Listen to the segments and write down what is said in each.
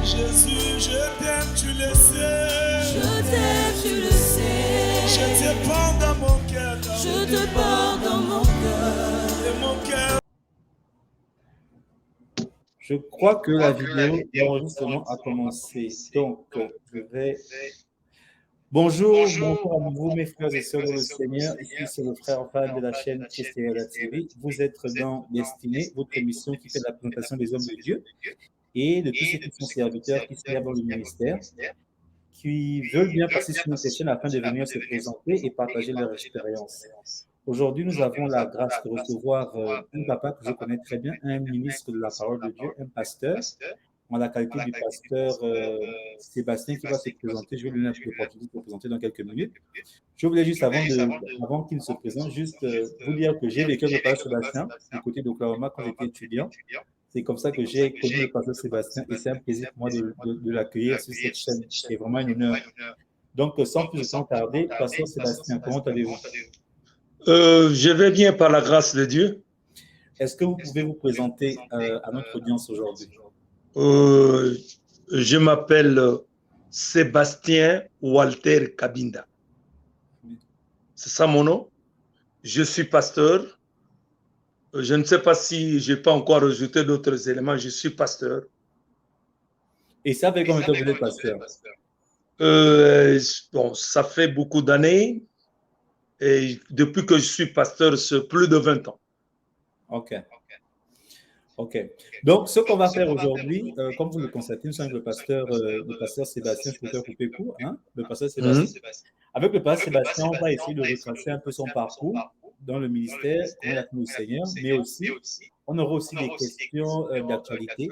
Jésus, je t'aime, tu le sais. Je t'aime, tu le sais. Je te porte dans mon cœur. Je te porte dans mon cœur. Et mon cœur. Je crois que la vidéo d'enregistrement a commencé. Donc, je vais... Bonjour à vous, mes frères et sœurs dans le Seigneur. Ici, c'est le frère Van de la chaîne Christiana TV. Vous êtes dans Destinée, votre émission qui fait la présentation des hommes de Dieu et de tous ceux qui sont serviteurs, qui servent dans le ministère, qui veulent bien passer sur notre chaîne afin de venir se présenter et partager leur expérience. Aujourd'hui, nous avons la grâce de recevoir un papa que je connais très bien, un ministre de la parole de Dieu, un pasteur, en la qualité du pasteur Sébastien qui va se présenter. Je vais lui donner l'opportunité de se présenter dans quelques minutes. Je voulais juste, avant qu'il ne se présente, juste vous dire que j'ai vécu avec le pasteur Sébastien du côté d'Oklahoma quand j'étais étudiant. C'est comme ça que j'ai connu le pasteur Sébastien et c'est un plaisir pour moi de l'accueillir sur cette chaîne. C'est vraiment un honneur. Donc, sans plus de temps tarder, pasteur Sébastien, comment allez-vous? Je vais bien par la grâce de Dieu. Est-ce que vous pouvez vous présenter à notre audience aujourd'hui? Je m'appelle Sébastien Walter Kabinda. C'est ça mon nom. Je suis pasteur. Je ne sais pas si je n'ai pas encore ajouté d'autres éléments. Je suis pasteur. Et ça fait combien de temps que vous êtes pasteur? Bon, ça fait beaucoup d'années. Et depuis que je suis pasteur, c'est plus de 20 ans. OK. Donc, ce qu'on va faire aujourd'hui, comme vous le constatez, nous sommes avec le pasteur Sébastien, je peux faire couper court, hein, le pasteur Sébastien. Avec le pasteur Sébastien, on va essayer de retracer un peu son parcours dans le ministère, comment il a connu le Seigneur, mais aussi, on aura aussi des questions d'actualité,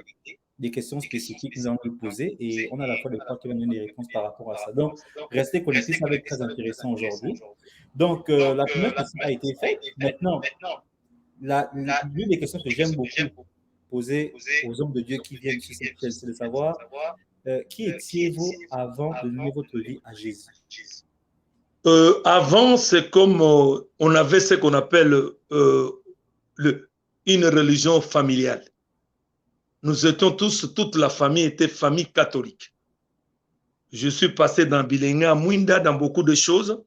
des questions spécifiques que nous allons lui poser et on a à la fois des fois qui vont donner des réponses par rapport à ça. Donc, restez connectés, ça va être très intéressant aujourd'hui. Donc, la première question a été faite. Maintenant, l'une des questions que j'aime beaucoup poser aux hommes de Dieu qui viennent sur cette chaîne, c'est de savoir qui étiez-vous avant de donner votre vie à Jésus? Avant, c'est comme on avait ce qu'on appelle une religion familiale. Nous étions tous, toute la famille était famille catholique. Je suis passé dans Bilenga, Mwinda, dans beaucoup de choses.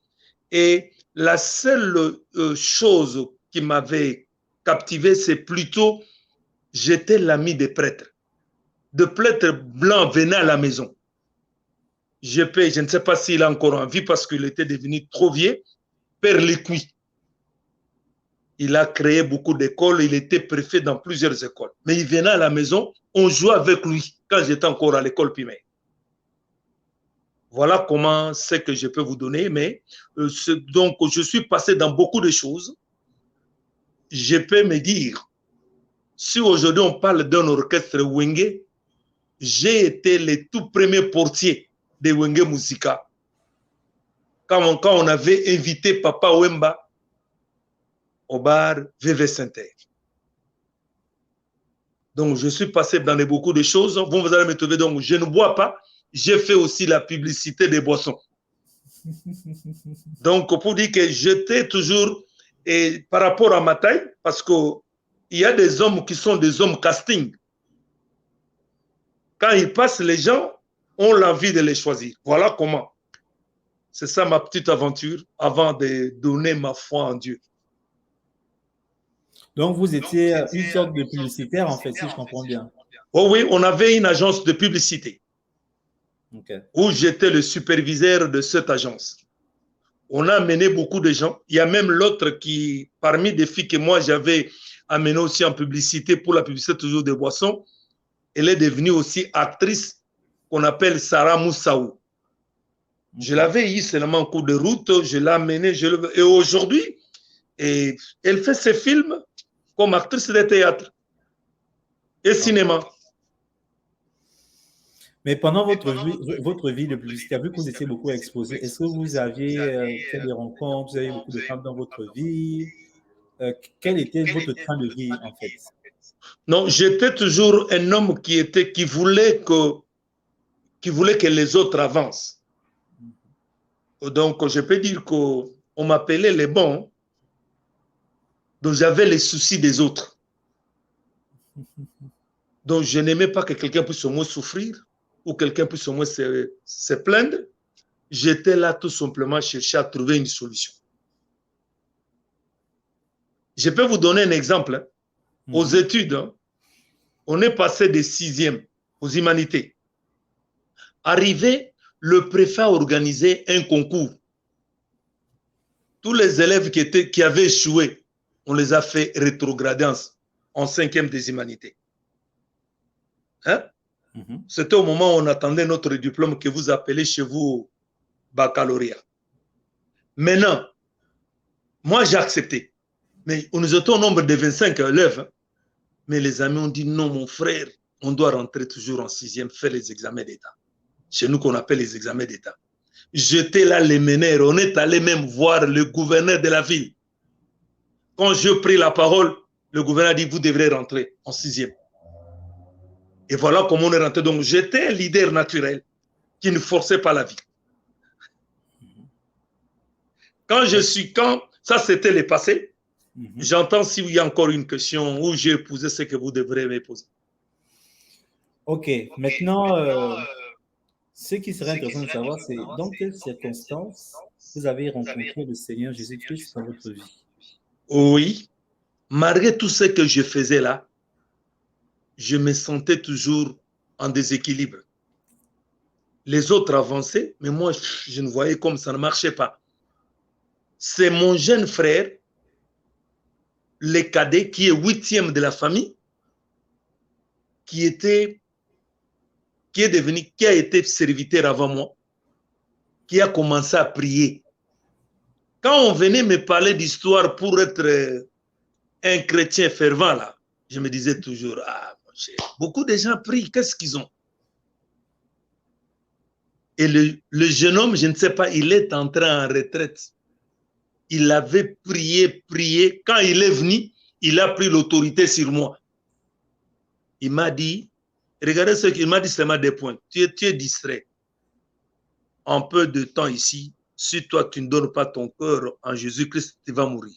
Et la seule chose qui m'avait captivé, c'est plutôt, j'étais l'ami des prêtres. De prêtres blancs venaient à la maison. Je ne sais pas s'il a encore en vie parce qu'il était devenu trop vieux, Père Lécuy. Il a créé beaucoup d'écoles, il était préfet dans plusieurs écoles. Mais il venait à la maison, on jouait avec lui quand j'étais encore à l'école primaire. Voilà comment c'est que je peux vous donner. Mais donc, je suis passé dans beaucoup de choses. Je peux me dire, si aujourd'hui on parle d'un orchestre Wenge, j'ai été le tout premier portier de Wenge Musica. Quand on avait invité Papa Wemba au bar VV Saint-Air. Donc, je suis passé dans beaucoup de choses. Vous allez me trouver, donc, je ne bois pas. J'ai fait aussi la publicité des boissons. Donc, pour dire que j'étais toujours, et par rapport à ma taille, parce qu'il y a des hommes qui sont des hommes casting. Quand ils passent, les gens ont l'envie de les choisir. Voilà comment. C'est ça ma petite aventure avant de donner ma foi en Dieu. Donc, vous étiez une sorte de publicitaire, en fait, si je comprends bien. Oh oui, on avait une agence de publicité où j'étais le superviseur de cette agence. On a amené beaucoup de gens. Il y a même l'autre qui, parmi des filles que moi j'avais amené aussi en publicité, pour la publicité toujours des boissons, elle est devenue aussi actrice qu'on appelle Sarah Moussaou. Je l'avais eu seulement en cours de route, je l'ai amenée, et aujourd'hui, elle fait ses films comme actrice de théâtre et cinéma. Mais pendant votre vie de publicitaire, vu que vous étiez beaucoup exposé, est-ce que vous aviez fait des rencontres, vous avez beaucoup de femmes dans votre vie? Quel était votre train de vie, en fait? Non, j'étais toujours un homme qui voulait que les autres avancent. Donc, je peux dire qu'on m'appelait les bons, donc j'avais les soucis des autres. Donc, je n'aimais pas que quelqu'un puisse au moins souffrir. où quelqu'un puisse au moins se plaindre. J'étais là tout simplement chercher à trouver une solution. Je peux vous donner un exemple. Hein. Aux études, hein, on est passé des 6e aux humanités. Arrivé, le préfet a organisé un concours. Tous les élèves qui avaient échoué, on les a fait rétrograder en 5e des humanités. Hein? C'était au moment où on attendait notre diplôme que vous appelez chez vous baccalauréat. Maintenant, moi j'ai accepté. Mais nous étions au nombre de 25 élèves. Hein. Mais les amis ont dit non, mon frère, on doit rentrer toujours en 6e, faire les examens d'État. Chez nous qu'on appelle les examens d'État. J'étais là les meneurs, on est allé même voir le gouverneur de la ville. Quand je pris la parole, le gouverneur a dit vous devrez rentrer en 6e. Et voilà comment on est rentré. Donc j'étais un leader naturel qui ne forçait pas la vie. Quand ça c'était le passé, j'entends s'il y a encore une question où j'ai posé ce que vous devrez me poser. Ok, maintenant, ce qui serait intéressant de savoir, c'est dans quelles circonstances vous avez rencontré le Seigneur Jésus-Christ dans votre vie. Oui, malgré tout ce que je faisais là, je me sentais toujours en déséquilibre. Les autres avançaient, mais moi, je ne voyais comme ça ne marchait pas. C'est mon jeune frère, le cadet, qui est 8e de la famille, qui a été serviteur avant moi, qui a commencé à prier. Quand on venait me parler d'histoire pour être un chrétien fervent, là, je me disais toujours, ah, mon cher, beaucoup de gens prient, qu'est-ce qu'ils ont? Et le jeune homme, je ne sais pas, il est entré en retraite. Il avait prié. Quand il est venu, il a pris l'autorité sur moi. Il m'a dit, regardez ce qu'il m'a dit seulement des points. Tu es distrait. En peu de temps ici, si toi tu ne donnes pas ton cœur en Jésus-Christ, tu vas mourir.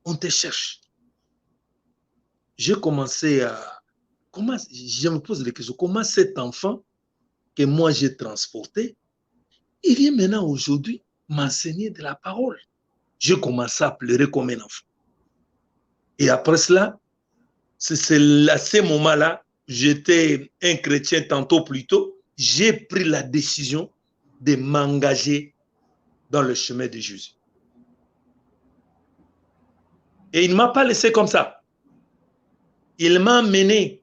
On te cherche. J'ai commencé à... je me pose des questions. Comment cet enfant que moi j'ai transporté, il vient maintenant aujourd'hui m'enseigner de la parole. J'ai commencé à pleurer comme un enfant. Et après cela, c'est à ce moment-là, j'étais un chrétien tantôt plus tôt, j'ai pris la décision de m'engager dans le chemin de Jésus. Et il ne m'a pas laissé comme ça. Il m'a mené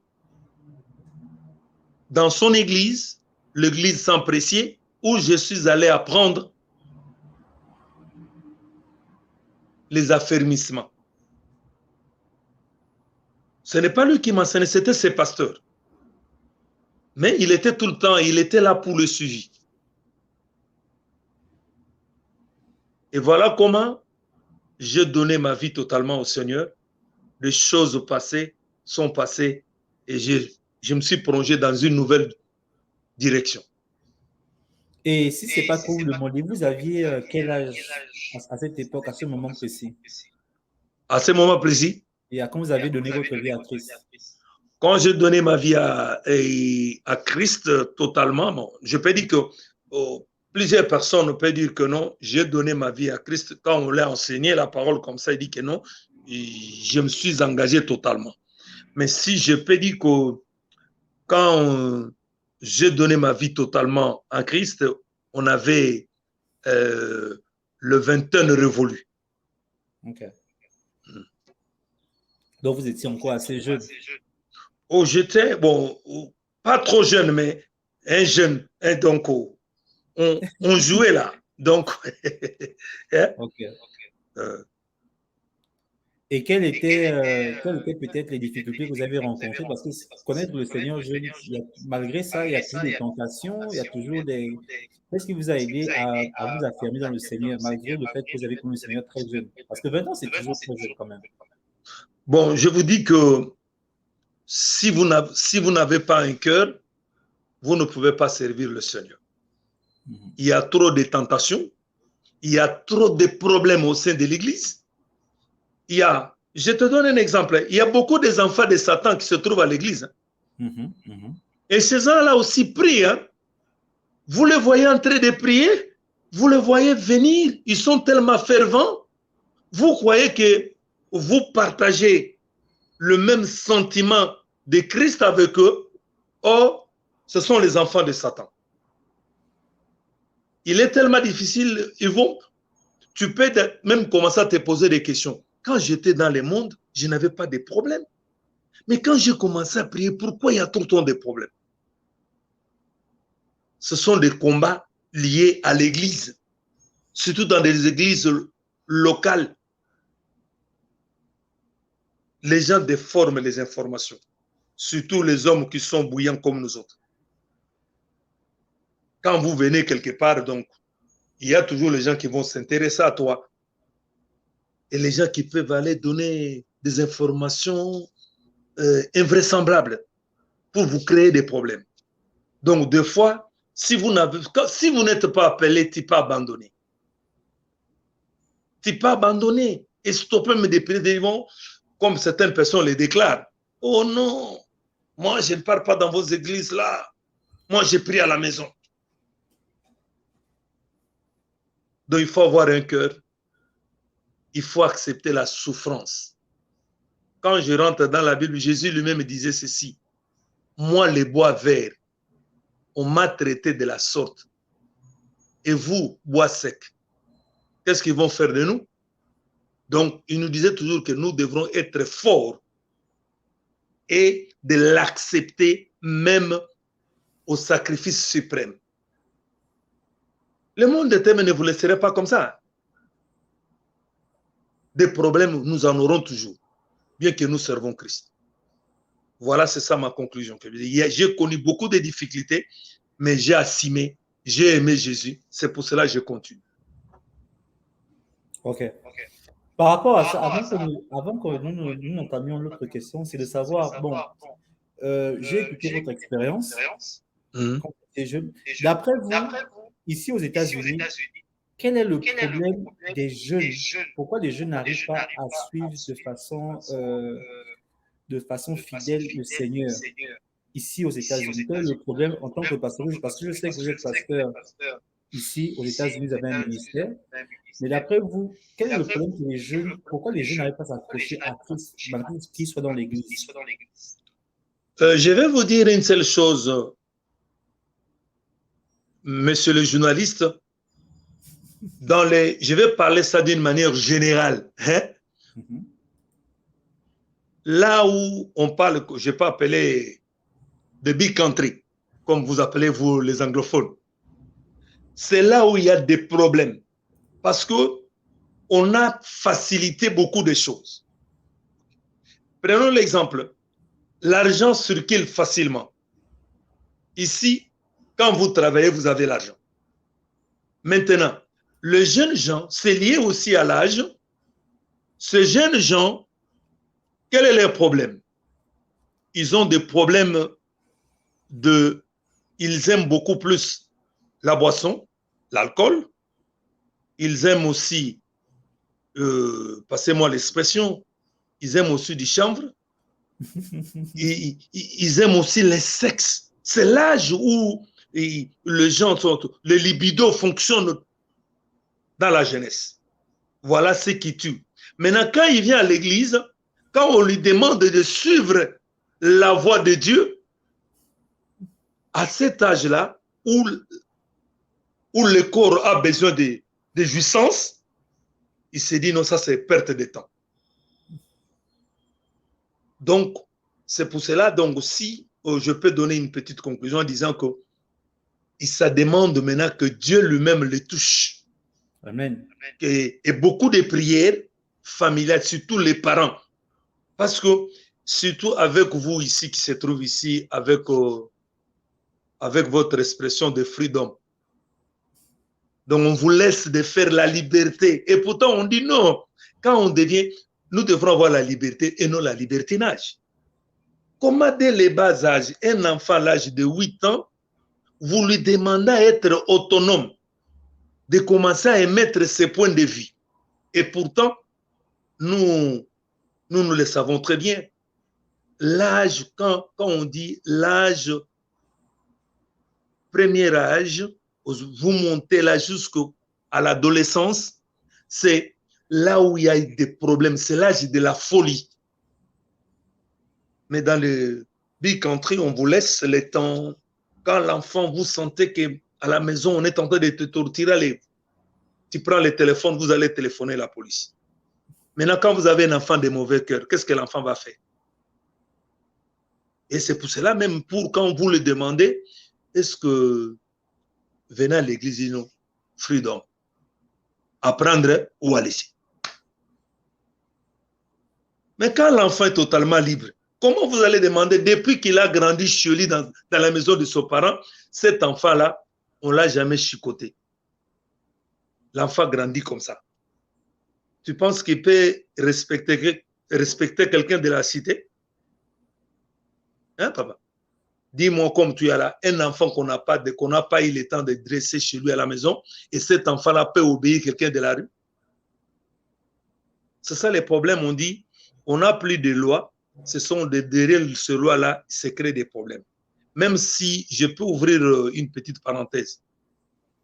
dans son église, l'église sans précier, où je suis allé apprendre les affermissements. Ce n'est pas lui qui m'enseignait, c'était ses pasteurs. Mais il était tout le temps, il était là pour le suivi. Et voilà comment j'ai donné ma vie totalement au Seigneur. Les choses passées sont passées et je me suis plongé dans une nouvelle direction. Et si ce n'est pas trop vous demander, vous aviez quel âge à cette époque, à ce moment précis? À ce moment précis? Et à quand vous avez donné votre vie à Christ? Quand j'ai donné ma vie à Christ totalement, bon, je peux dire que plusieurs personnes peuvent dire que non, j'ai donné ma vie à Christ. Quand on l'a enseigné la parole comme ça, il dit que non, je me suis engagé totalement. Mais si je peux dire que quand j'ai donné ma vie totalement à Christ, on avait le 21 révolu. Ok. Donc vous étiez encore assez jeune. Oh, j'étais, bon, pas trop jeune, mais un jeune. Et donc, on jouait là. Donc, hein? Ok. Et quelles étaient peut-être les difficultés que vous avez rencontrées? Parce que connaître le Seigneur jeune, malgré ça, il y a toujours des tentations, il y a toujours des... Qu'est-ce qui vous a aidé à vous affirmer dans le Seigneur, malgré le fait que vous avez connu le Seigneur très jeune? Parce que 20 ans, c'est toujours très jeune quand même. Bon, je vous dis que si vous n'avez pas un cœur, vous ne pouvez pas servir le Seigneur. Il y a trop de tentations, il y a trop de problèmes au sein de l'Église. Je te donne un exemple, il y a beaucoup des enfants de Satan qui se trouvent à l'Église. Et ces gens-là aussi prient. Hein. Vous les voyez en train de prier, vous les voyez venir, ils sont tellement fervents. Vous croyez que vous partagez le même sentiment de Christ avec eux. Or, ce sont les enfants de Satan. Il est tellement difficile, tu peux même commencer à te poser des questions. Quand j'étais dans le monde, je n'avais pas de problème. Mais quand j'ai commencé à prier, pourquoi il y a tout le temps de problèmes? Ce sont des combats liés à l'église, surtout dans des églises locales. Les gens déforment les informations, surtout les hommes qui sont bouillants comme nous autres. Quand vous venez quelque part, donc, il y a toujours les gens qui vont s'intéresser à toi et les gens qui peuvent aller donner des informations invraisemblables pour vous créer des problèmes. Donc, des fois, si vous n'êtes pas appelé, tu peux abandonner. Tu peux abandonner et stopper mes dépendants, comme certaines personnes les déclarent. Oh non, moi je ne pars pas dans vos églises là. Moi je prie à la maison. Donc il faut avoir un cœur. Il faut accepter la souffrance. Quand je rentre dans la Bible, Jésus lui-même disait ceci. Moi, les bois verts, on m'a traité de la sorte. Et vous, bois secs, qu'est-ce qu'ils vont faire de nous? Donc, il nous disait toujours que nous devrons être forts et de l'accepter même au sacrifice suprême. Le monde de thème ne vous laisserait pas comme ça. Des problèmes, nous en aurons toujours, bien que nous servons Christ. Voilà, c'est ça ma conclusion. J'ai connu beaucoup de difficultés, mais j'ai assumé, j'ai aimé Jésus. C'est pour cela que je continue. Ok. Par rapport à ça, avant que nous entamions l'autre question, c'est de savoir, bon, j'ai écouté votre expérience quand vous étiez jeune. D'après vous, ici aux États-Unis, quel est le problème des jeunes? Pourquoi les jeunes n'arrivent pas à suivre de façon fidèle le Seigneur ici aux États-Unis? Quel est le problème en tant que pasteur? Parce que je sais que vous êtes pasteur ici aux États-Unis, vous avez un ministère. Mais d'après vous, quel est le problème que les jeunes, pourquoi les jeunes n'arrivent pas à s'accrocher à Christ, malgré qu'ils soient dans l'église? Je vais vous dire une seule chose, monsieur le journaliste. Je vais parler ça d'une manière générale. Hein? Là où on parle, je peux appeler the big country, comme vous appelez vous les anglophones, c'est là où il y a des problèmes. Parce qu'on a facilité beaucoup de choses. Prenons l'exemple. L'argent circule facilement. Ici, quand vous travaillez, vous avez l'argent. Maintenant, les jeunes gens, c'est lié aussi à l'âge. Ces jeunes gens, quel est leur problème? Ils ont des problèmes ils aiment beaucoup plus la boisson, l'alcool. Ils aiment aussi, passez-moi l'expression, ils aiment aussi du chanvre. Ils aiment aussi les sexes. C'est l'âge où les gens le libido fonctionne dans la jeunesse. Voilà ce qui tue. Maintenant, quand il vient à l'église, quand on lui demande de suivre la voie de Dieu, à cet âge-là, où le corps a besoin de jouissance, il se dit non, ça c'est perte de temps. Donc, c'est pour cela, donc si je peux donner une petite conclusion en disant que ça demande maintenant que Dieu lui-même le touche. Amen. Et beaucoup de prières familiales, surtout les parents. Parce que, surtout avec vous ici, qui se trouve ici, avec votre expression de freedom. Donc, on vous laisse de faire la liberté. Et pourtant, on dit non. Quand on devient, nous devrons avoir la liberté et non la libertinage. Comment dès les bas âges, un enfant à l'âge de 8 ans, vous lui demandez d'être autonome, de commencer à émettre ses points de vue. Et pourtant, nous le savons très bien. L'âge, quand on dit l'âge premier âge, vous montez là jusqu'à l'adolescence, c'est là où il y a des problèmes, c'est l'âge de la folie. Mais dans le big country, on vous laisse le temps. Quand l'enfant, vous sentez qu'à la maison, on est en train de te torturer, tu prends le téléphone, vous allez téléphoner à la police. Maintenant, quand vous avez un enfant de mauvais cœur, qu'est-ce que l'enfant va faire? Et c'est pour cela, même pour quand vous le demandez, est-ce que venez à l'église, non, freedom, apprendre ou à laisser. Mais quand l'enfant est totalement libre, comment vous allez demander, depuis qu'il a grandi chez lui dans la maison de ses parents, cet enfant-là, on ne l'a jamais chicoté. L'enfant grandit comme ça. Tu penses qu'il peut respecter quelqu'un de la cité? Hein, papa? Dis-moi comme tu es là, un enfant qu'on n'a pas eu le temps de dresser chez lui à la maison, et cet enfant-là peut obéir quelqu'un de la rue. C'est ça les problèmes, on dit, on n'a plus de loi, ce sont derrière ce loi-là, se créent des problèmes. Même si je peux ouvrir une petite parenthèse,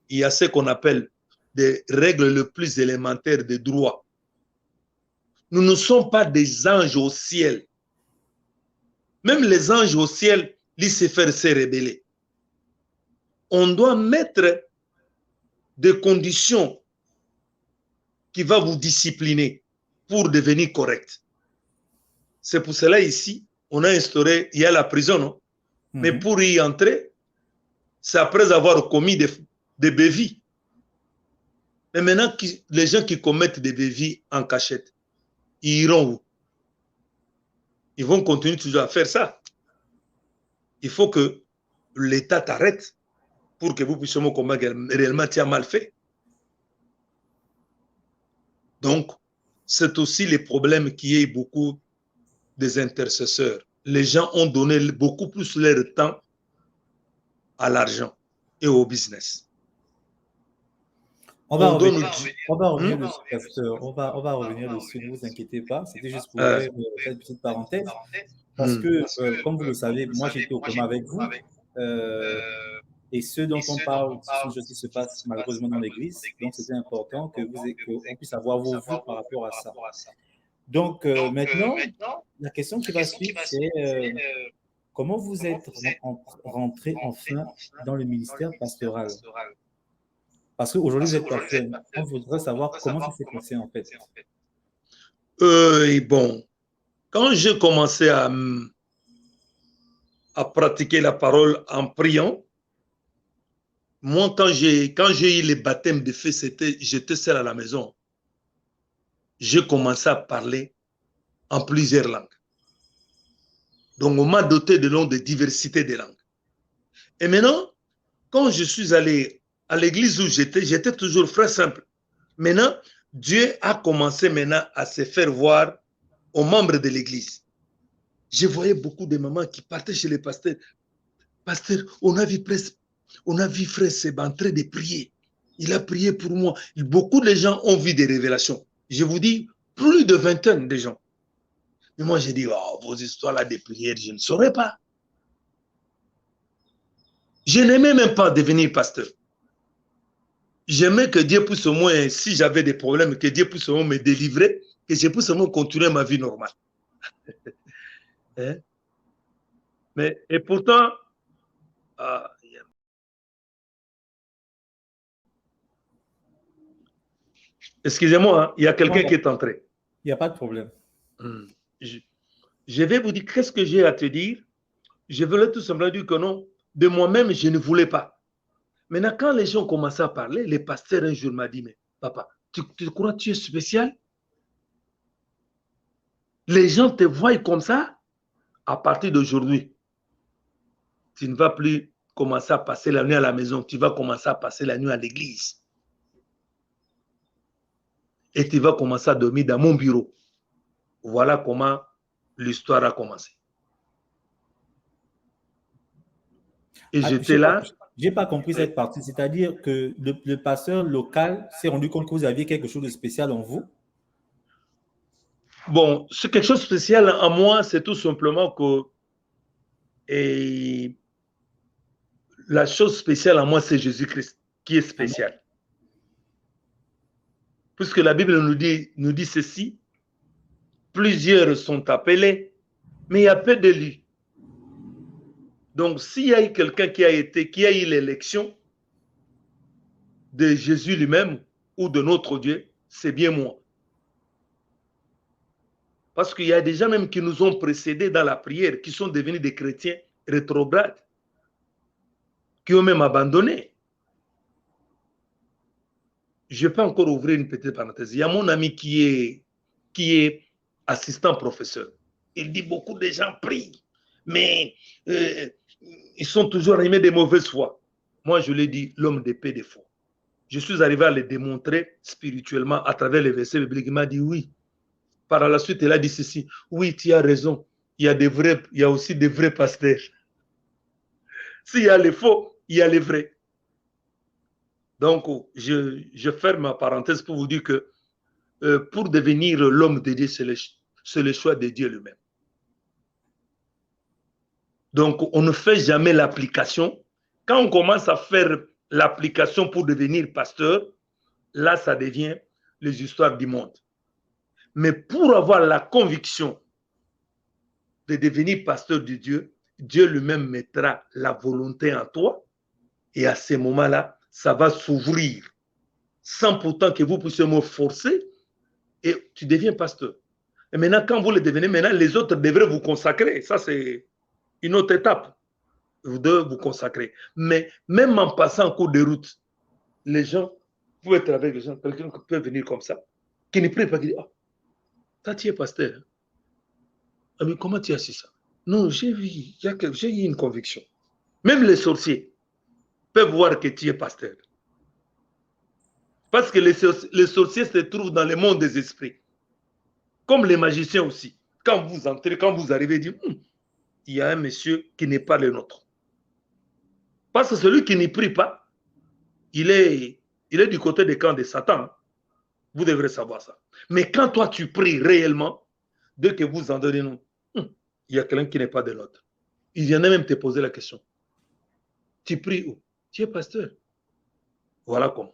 il y a ce qu'on appelle des règles les plus élémentaires de droit. Nous ne sommes pas des anges au ciel. Même les anges au ciel, Lucifer s'est rébellé. On doit mettre des conditions qui vont vous discipliner pour devenir correct. C'est pour cela ici, on a instauré, il y a la prison, non? Mais pour y entrer, c'est après avoir commis des bévies. Mais maintenant, les gens qui commettent des bévies en cachette, ils iront où? Ils vont continuer toujours à faire ça. Il faut que l'État t'arrête pour que vous puissiez me combattre réellement, tu as mal fait. Donc, c'est aussi le problème qui est beaucoup des intercesseurs. Les gens ont donné beaucoup plus leur temps à l'argent et au business. On va revenir dessus, pasteur. On va revenir dessus, ne vous inquiétez pas. C'était juste pour faire une petite parenthèse. Parce que, comme vous le savez, moi j'étais au coma avec vous. Et ce dont on parle, ce sont des choses qui se passent malheureusement dans l'église. Donc c'était important qu'on puisse avoir vos vues par rapport à ça. Donc maintenant, la question qui va suivre, c'est comment vous êtes rentré enfin dans le ministère pastoral? Parce qu'aujourd'hui, vous êtes pasteur. On voudrait savoir comment ça s'est passé en fait. Bon, quand j'ai commencé à pratiquer la parole en priant, moi, quand j'ai eu les baptêmes de feu, j'étais seul à la maison. J'ai commencé à parler en plusieurs langues. Donc, on m'a doté de noms de diversité de langues. Et maintenant, quand je suis allé à l'église où j'étais toujours frère simple. Maintenant, Dieu a commencé maintenant à se faire voir aux membres de l'église. Je voyais beaucoup de mamans qui partaient chez les pasteurs. Pasteur, on a vu frère Seb en train de prier. Il a prié pour moi. Beaucoup de gens ont vu des révélations. Je vous dis, plus de vingtaine de gens. Mais moi, j'ai dit, oh, vos histoires là de prière, je ne saurais pas. Je n'aimais même pas devenir pasteur. J'aimais que Dieu puisse au moins, si j'avais des problèmes, que Dieu puisse au moins me délivrer, que je puisse au moins continuer ma vie normale. Hein? Mais, et pourtant, excusez-moi, hein, il y a quelqu'un qui est entré. Il n'y a pas de problème. Je vais vous dire, qu'est-ce que j'ai à te dire? Je voulais tout simplement dire que non, de moi-même, je ne voulais pas. Maintenant, quand les gens commençaient à parler, les pasteurs un jour m'ont dit, mais papa, tu crois que tu es spécial? Les gens te voient comme ça. À partir d'aujourd'hui, tu ne vas plus commencer à passer la nuit à la maison, tu vas commencer à passer la nuit à l'église. Et tu vas commencer à dormir dans mon bureau. Voilà comment l'histoire a commencé. Et j'étais là. Je n'ai pas compris cette partie. C'est-à-dire que le pasteur local s'est rendu compte que vous aviez quelque chose de spécial en vous? Bon, c'est quelque chose de spécial en moi, c'est tout simplement que la chose spéciale en moi, c'est Jésus-Christ qui est spécial. Puisque la Bible nous dit ceci, plusieurs sont appelés, mais il y a peu d'élus. Donc, s'il y a eu quelqu'un qui a eu l'élection de Jésus lui-même ou de notre Dieu, c'est bien moi. Parce qu'il y a des gens même qui nous ont précédés dans la prière, qui sont devenus des chrétiens rétrogrades, qui ont même abandonné. Je peux encore ouvrir une petite parenthèse. Il y a mon ami qui est assistant professeur. Il dit beaucoup de gens prient, mais ils sont toujours animés de mauvaise foi. Moi, je l'ai dit, l'homme de paix de foi. Je suis arrivé à le démontrer spirituellement à travers les versets bibliques. Il m'a dit oui. Par la suite, il a dit ceci. Oui, tu as raison. Il y a aussi des vrais pasteurs. S'il y a les faux, il y a les vrais. Donc, je ferme ma parenthèse pour vous dire que pour devenir l'homme de Dieu, c'est le choix de Dieu lui-même. Donc, on ne fait jamais l'application. Quand on commence à faire l'application pour devenir pasteur, là, ça devient les histoires du monde. Mais pour avoir la conviction de devenir pasteur de Dieu, Dieu lui-même mettra la volonté en toi et à ce moment-là, ça va s'ouvrir sans pourtant que vous puissiez me forcer et tu deviens pasteur. Et maintenant, quand vous le devenez, maintenant, les autres devraient vous consacrer. Ça, c'est une autre étape. Vous devez vous consacrer. Mais même en passant en cours de route, les gens, vous êtes avec les gens, quelqu'un peut venir comme ça, qui ne prie pas, qui dit, oh, toi, tu es pasteur. Ah, mais comment tu as su ça? Non, j'ai eu une conviction. Même les sorciers peuvent voir que tu es pasteur. Parce que les sorciers se trouvent dans le monde des esprits. Comme les magiciens aussi. Quand vous entrez, quand vous arrivez, dites, il y a un monsieur qui n'est pas le nôtre. Parce que celui qui ne prie pas, il est du côté des camps de Satan. Vous devrez savoir ça. Mais quand toi tu pries réellement, dès que vous en donnez nous, il y a quelqu'un qui n'est pas de l'autre. Il viendrait même te poser la question. Tu pries où? Tu es pasteur. Voilà comment.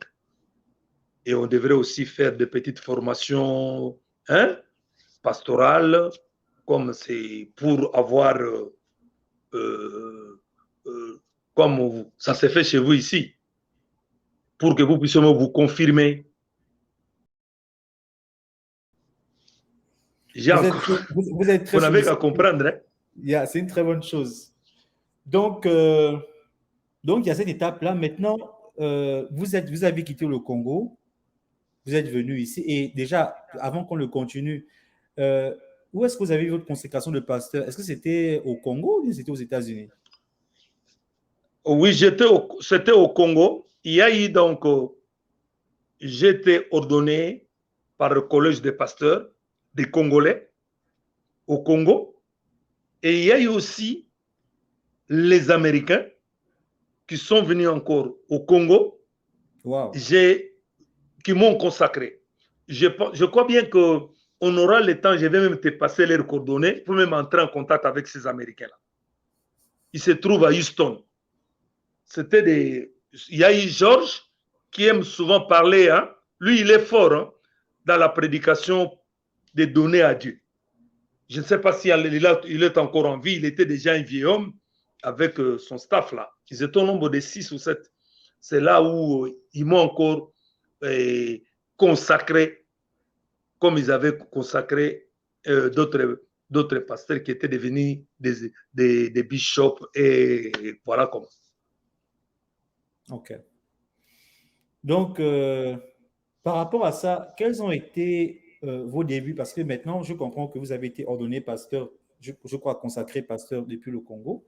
Et on devrait aussi faire des petites formations pastorales, comme c'est pour avoir, comme ça se fait chez vous ici, pour que vous puissiez vous confirmer. Vous êtes très vous n'avez qu'à comprendre. Hein? Yeah, c'est une très bonne chose. Donc, il y a cette étape-là. Maintenant, vous avez quitté le Congo, vous êtes venu ici. Et déjà, avant qu'on le continue, où est-ce que vous avez eu votre consécration de pasteur? Est-ce que c'était au Congo ou c'était aux États-Unis? Oui, c'était au Congo. Il y a eu donc, j'étais ordonné par le collège des pasteurs des Congolais au Congo. Et il y a eu aussi les Américains qui sont venus encore au Congo, wow. Qui m'ont consacré. Je crois bien qu'on aura le temps, je vais même te passer leurs coordonnées pour même entrer en contact avec ces Américains-là. Ils se trouvent à Houston. Il y a eu Georges qui aime souvent parler. Hein? Lui, il est fort dans la prédication des données à Dieu. Je ne sais pas si il est encore en vie. Il était déjà un vieil homme avec son staff là. Ils étaient au nombre de 6 ou 7. C'est là où ils m'ont encore consacré, comme ils avaient consacré d'autres pasteurs qui étaient devenus des bishops. Et voilà comment. OK. Donc, par rapport à ça, quels ont été vos débuts? Parce que maintenant, je comprends que vous avez été ordonné pasteur, je crois consacré pasteur depuis le Congo.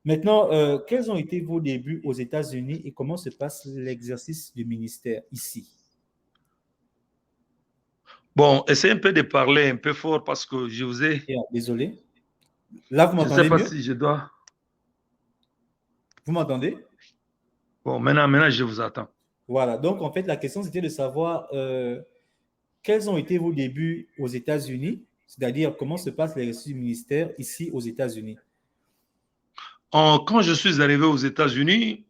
Maintenant, quels ont été vos débuts aux États-Unis et comment se passe l'exercice du ministère ici? Bon, essayez un peu de parler un peu fort parce que je vous ai... Désolé. Là, vous m'entendez mieux? Je ne sais pas si je dois... Vous m'entendez? Bon, maintenant, je vous attends. Voilà. Donc, en fait, la question, c'était de savoir quels ont été vos débuts aux États-Unis, c'est-à-dire comment se passe l'exercice du ministère ici aux États-Unis. Quand je suis arrivé aux États-Unis,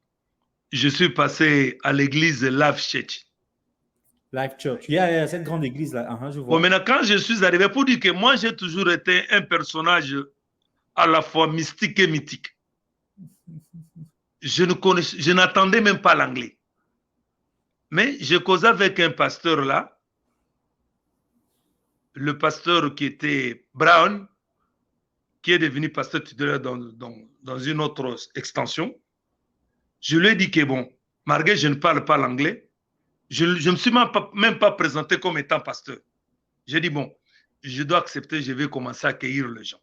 je suis passé à l'église Life Church. Life Church. Il y a cette grande église là. Je vois. Bon, maintenant, quand je suis arrivé, pour dire que moi, j'ai toujours été un personnage à la fois mystique et mythique. Je n'attendais même pas l'anglais. Mais je causais avec un pasteur là, le pasteur qui était Brown, qui est devenu pasteur titulaire dans une autre extension. Je lui ai dit que bon, malgré je ne parle pas l'anglais, je ne me suis même pas présenté comme étant pasteur. J'ai dit bon, je dois accepter, je vais commencer à accueillir les gens.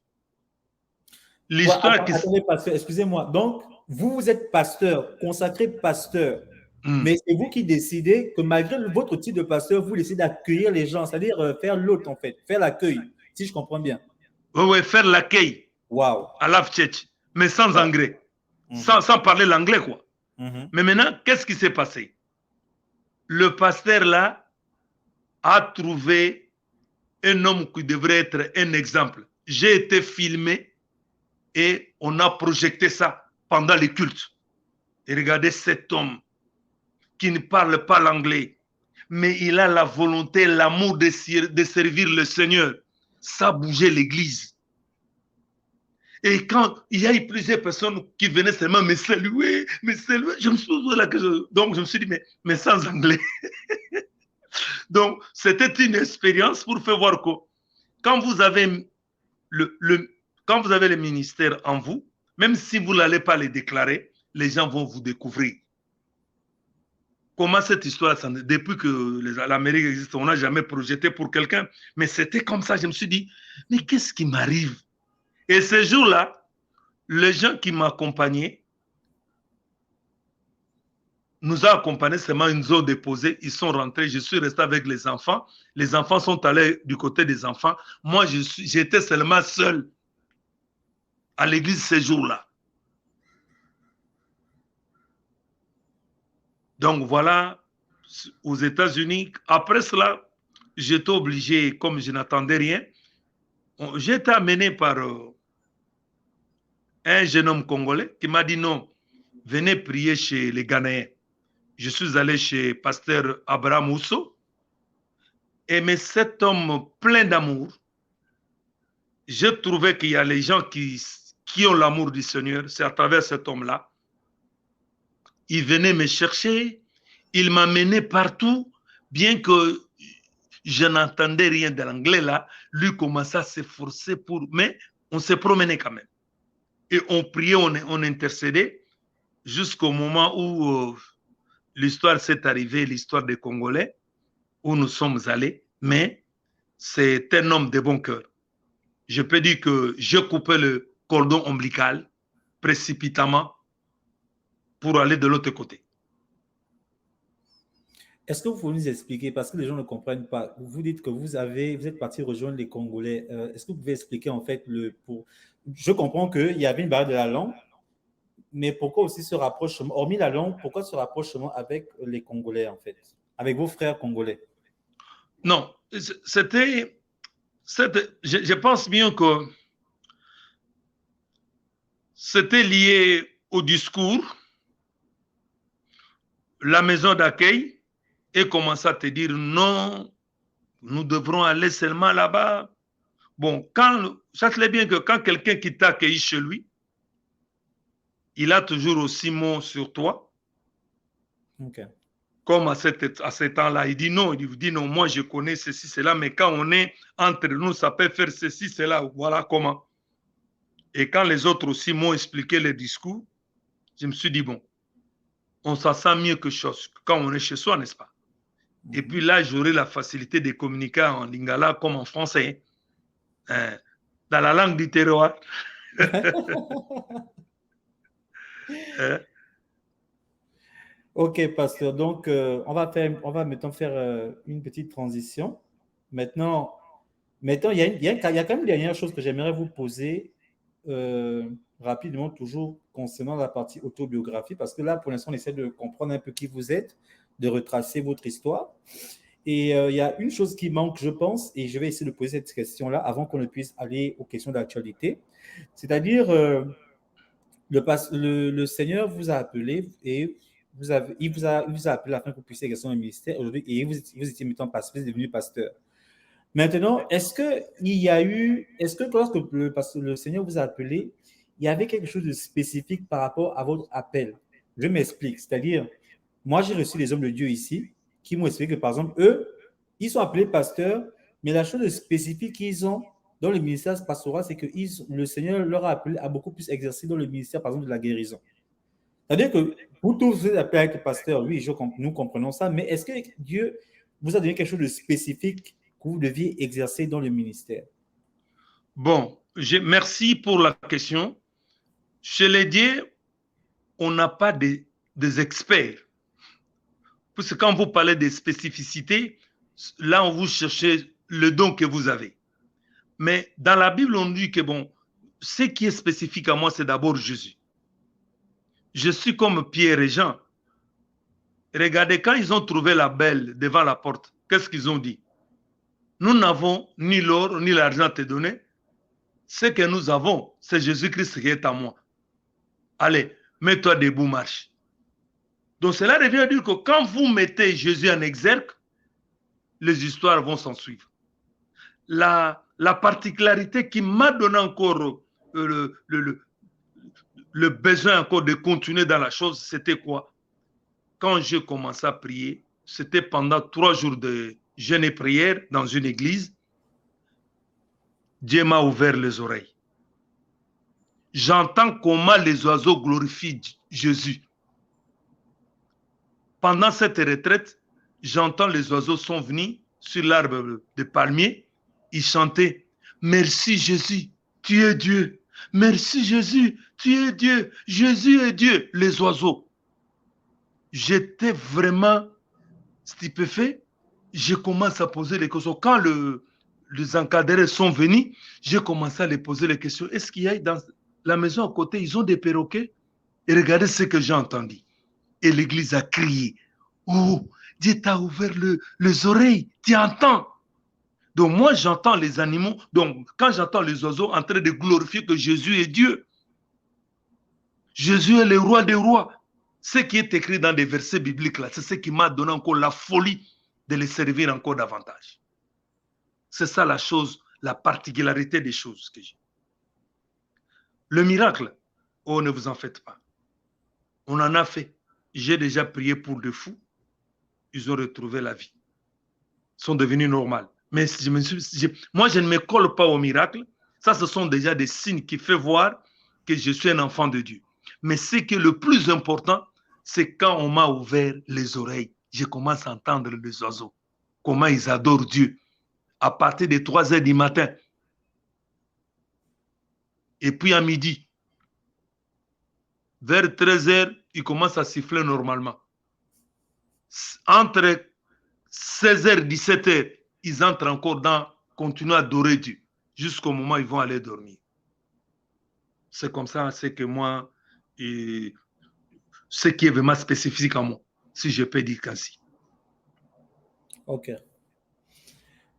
L'histoire qui... Attendez, pasteur, excusez-moi. Donc, vous êtes pasteur, consacré pasteur, mais c'est vous qui décidez que malgré votre titre de pasteur, vous décidez d'accueillir les gens, c'est-à-dire faire l'hôte en fait, faire l'accueil, si je comprends bien. Oui, faire l'accueil à Life Church, mais sans anglais, sans parler l'anglais quoi. Mais maintenant, qu'est-ce qui s'est passé? Le pasteur là a trouvé un homme qui devrait être un exemple. J'ai été filmé et on a projeté ça pendant les cultes. Et regardez cet homme qui ne parle pas l'anglais, mais il a la volonté, l'amour de servir le Seigneur. Ça bougeait l'église. Et quand il y a eu plusieurs personnes qui venaient seulement me saluer, je me suis posé la question. Donc je me suis dit, mais sans anglais. Donc c'était une expérience pour faire voir que quand vous avez quand vous avez le ministère en vous, même si vous n'allez pas les déclarer, les gens vont vous découvrir. Comment cette histoire, depuis que l'Amérique existe, on n'a jamais projeté pour quelqu'un, mais c'était comme ça. Je me suis dit, mais qu'est-ce qui m'arrive? Et ce jour-là, les gens qui m'accompagnaient nous ont accompagnés seulement, ils nous ont déposés, ils sont rentrés, je suis resté avec les enfants sont allés du côté des enfants, moi j'étais seulement seul à l'église ce jour-là. Donc voilà, aux États-Unis, après cela, j'étais obligé, comme je n'attendais rien, j'ai été amené par un jeune homme congolais qui m'a dit non, venez prier chez les Ghanéens. Je suis allé chez pasteur Abraham Ousso, mais cet homme plein d'amour, j'ai trouvé qu'il y a les gens qui ont l'amour du Seigneur, c'est à travers cet homme-là. Il venait me chercher, il m'amenait partout, bien que je n'entendais rien de l'anglais là, lui commençait à s'efforcer mais on s'est promené quand même. Et on priait, on intercédait, jusqu'au moment où l'histoire s'est arrivée, l'histoire des Congolais, où nous sommes allés, mais c'est un homme de bon cœur. Je peux dire que j'ai coupé le cordon ombilical précipitamment pour aller de l'autre côté. Est-ce que vous pouvez nous expliquer, parce que les gens ne comprennent pas, vous dites que vous êtes parti rejoindre les Congolais. Est-ce que vous pouvez expliquer en fait je comprends qu'il y avait une barrière de la langue, mais pourquoi aussi ce rapprochement, hormis la langue, pourquoi ce rapprochement avec les Congolais en fait, avec vos frères congolais? Non, je pense bien que c'était lié au discours, la maison d'accueil, et commencer à te dire non, nous devrons aller seulement là-bas. Bon, sachez bien que quand quelqu'un qui t'a accueilli chez lui, il a toujours aussi mot sur toi. Okay. Comme à ce temps-là, il dit non, moi je connais ceci, cela, mais quand on est entre nous, ça peut faire ceci, cela, voilà comment. Et quand les autres aussi m'ont expliqué le discours, je me suis dit, bon, on s'en sent mieux que chose, quand on est chez soi, n'est-ce pas? Et puis là, j'aurai la facilité de communiquer en lingala comme en français, dans la langue du terroir. Ok, pasteur. Donc, on va maintenant faire une petite transition. Maintenant, il y a quand même une dernière chose que j'aimerais vous poser rapidement, toujours concernant la partie autobiographie, parce que là, pour l'instant, on essaie de comprendre un peu qui vous êtes, de retracer votre histoire. Et il y a une chose qui manque, je pense, et je vais essayer de poser cette question-là avant qu'on ne puisse aller aux questions d'actualité. C'est-à-dire, le Seigneur vous a appelé et il vous a appelé afin que vous puissiez exercer un ministère aujourd'hui et vous étiez maintenant pasteur, vous êtes devenu pasteur. Maintenant, est-ce que lorsque le Seigneur vous a appelé, il y avait quelque chose de spécifique par rapport à votre appel? Je m'explique. C'est-à-dire, moi, j'ai reçu des hommes de Dieu ici qui m'ont expliqué que, par exemple, eux, ils sont appelés pasteurs, mais la chose spécifique qu'ils ont dans le ministère pastoral, c'est que le Seigneur leur a appelé à beaucoup plus exercer dans le ministère, par exemple, de la guérison. C'est-à-dire que vous tous, vous êtes appelés à être pasteur, oui, nous comprenons ça, mais est-ce que Dieu vous a donné quelque chose de spécifique que vous deviez exercer dans le ministère? Bon, merci pour la question. Chez les dieux, on n'a pas des experts. Parce que quand vous parlez des spécificités, là, on vous cherchez le don que vous avez. Mais dans la Bible, on dit que bon, ce qui est spécifique à moi, c'est d'abord Jésus. Je suis comme Pierre et Jean. Regardez, quand ils ont trouvé la belle devant la porte, qu'est-ce qu'ils ont dit? Nous n'avons ni l'or ni l'argent à te donner. Ce que nous avons, c'est Jésus-Christ qui est à moi. Allez, mets-toi debout, marche. Donc cela revient à dire que quand vous mettez Jésus en exergue, les histoires vont s'en suivre. La particularité qui m'a donné encore le besoin encore de continuer dans la chose, c'était quoi? Quand j'ai commencé à prier, c'était pendant 3 jours de jeûne et prière dans une église. Dieu m'a ouvert les oreilles. J'entends comment les oiseaux glorifient Jésus. Pendant cette retraite, j'entends les oiseaux sont venus sur l'arbre de palmier. Ils chantaient « Merci Jésus, tu es Dieu. Merci Jésus, tu es Dieu. Jésus est Dieu. » Les oiseaux. J'étais vraiment stupéfait. J'ai commencé à poser les questions. Quand les encadrés sont venus, j'ai commencé à les poser les questions. Est-ce qu'il y a dans la maison à côté, ils ont des perroquets? Et regardez ce que j'ai entendu. Et l'église a crié. Oh, Dieu t'a ouvert les oreilles. Tu entends? Donc moi, j'entends les animaux. Donc quand j'entends les oiseaux en train de glorifier que Jésus est Dieu, Jésus est le roi des rois. Ce qui est écrit dans des versets bibliques, là, c'est ce qui m'a donné encore la folie de les servir encore davantage. C'est ça la chose, la particularité des choses que j'ai. Le miracle, oh, ne vous en faites pas. On en a fait. J'ai déjà prié pour des fous. Ils ont retrouvé la vie. Ils sont devenus normaux. Mais moi, je ne me colle pas au miracle. Ça, ce sont déjà des signes qui font voir que je suis un enfant de Dieu. Mais ce qui est le plus important, c'est quand on m'a ouvert les oreilles. Je commence à entendre les oiseaux. Comment ils adorent Dieu. À partir de 3 heures du matin. Et puis à midi. Vers 13 heures, ils commencent à siffler normalement. Entre 16 heures et 17 heures, ils entrent encore dans, continuent à adorer Dieu. Jusqu'au moment où ils vont aller dormir. C'est comme ça, c'est que moi, ce qui est vraiment spécifique à moi, si je peux dire qu'ainsi. Ok.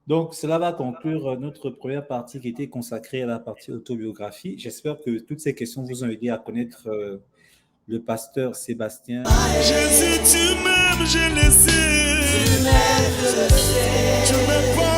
Donc, cela va conclure notre première partie qui était consacrée à la partie autobiographie. J'espère que toutes ces questions vous ont aidé à connaître le pasteur Sébastien. Jésus, tu m'aimes, je le sais. Tu m'aimes, je le sais. Tu m'aimes pas.